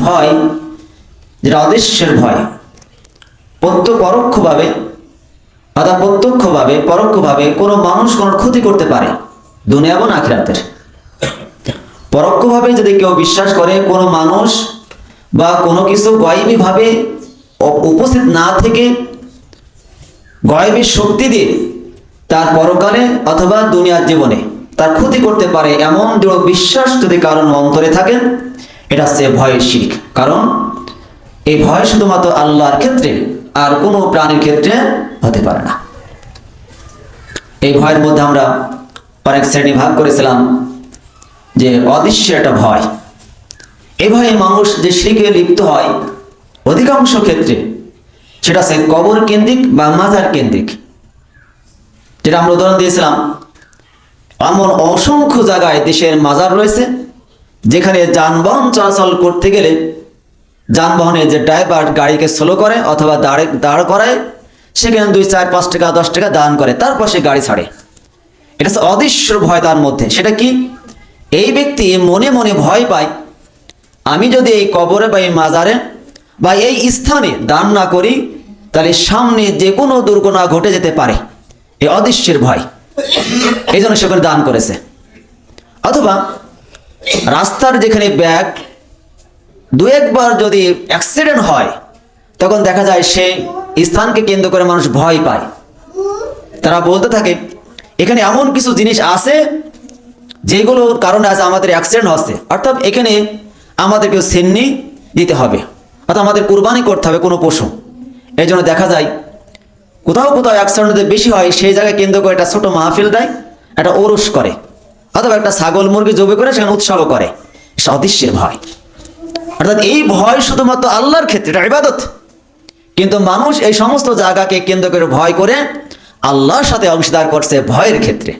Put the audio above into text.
ভয় যেটা অদৃশ্যের ভয়, পরোক্ষভাবে অর্থাৎ প্রত্যক্ষভাবে পরোক্ষভাবে কোনো মানুষ কোনো ক্ষতি করতে পারে দুনিয়া এবং আখিরাতের। পরোক্ষভাবে যদি কেউ বিশ্বাস করে কোনো মানুষ বা কোনো কিছু গায়বীভাবে উপস্থিত না থেকে গায়বী শক্তি দিয়ে তার পরকালে অথবা দুনিয়ার জীবনে তার ক্ষতি করতে পারে, এমন দৃঢ় বিশ্বাস যদি কারণ অন্তরে থাকে, এটা হচ্ছে ভয়ের শিরক। কারণ এই ভয় শুধুমাত্র আল্লাহর ক্ষেত্রে, আর কোনো প্রাণীর ক্ষেত্রে হতে পারে না। এই ভয়ের মধ্যে আমরা অনেক শ্রেণী ভাগ করেছিলাম যে অদৃশ্য একটা ভয়। এই ভয়ে মানুষ যে শিরকে লিপ্ত হয় অধিকাংশ ক্ষেত্রে সেটা হচ্ছে কবর কেন্দ্রিক বা মাজার কেন্দ্রিক। যেটা আমরা উদাহরণ দিয়েছিলাম, এমন অসংখ্য জায়গায় দেশের মাজার রয়েছে যেখানে যানবাহন চলাচল করতে গেলে যানবাহনের যে ড্রাইভার গাড়িকে স্লো করে অথবা দাঁড় করায়, সেখানে 2, 4, 5 টাকা 10 টাকা দান করে, তারপর সে গাড়ি ছাড়ে। এটা হচ্ছে অদৃশ্য ভয় তার মধ্যে। সেটা কি? এই ব্যক্তি মনে মনে ভয় পায়, আমি যদি এই কবরে বা এই মাজারে বা এই স্থানে দান না করি তাহলে সামনে যে কোনো দুর্ঘটনা ঘটে যেতে পারে, এই অদৃশ্যের ভয়। এই জন্য সেখানে দান করেছে। অথবা রাস্তার যেখানে ব্যাগ 2-1 বার যদি অ্যাক্সিডেন্ট হয়, তখন দেখা যায় সেই স্থানকে কেন্দ্র করে মানুষ ভয় পায়। তারা বলতে থাকে এখানে এমন কিছু জিনিস আছে যেগুলোর কারণে আজ আমাদের অ্যাক্সিডেন্ট হচ্ছে, অর্থাৎ এখানে আমাদেরকে সিন্নি দিতে হবে, অর্থাৎ আমাদের কুরবানি করতে হবে কোনো পশু। এই জন্য দেখা যায় কোথাও কোথাও অ্যাক্সিডেন্ট যদি বেশি হয়, সেই জায়গায় কেন্দ্র করে একটা ছোট মাহফিল দেয়, একটা ওরস করে, অথবা একটা ছাগল মুরগি জবে করে সেখানে উৎসর্গ করে। এটা অদৃশ্যের ভয়। অর্থাৎ এই ভয় শুধুমাত্র আল্লাহর ক্ষেত্রে, এটা ইবাদত। কিন্তু মানুষ এই সমস্ত জায়গাকে কেন্দ্র করে ভয় করে আল্লাহর সাথে অংশীদার করছে ভয়ের ক্ষেত্রে।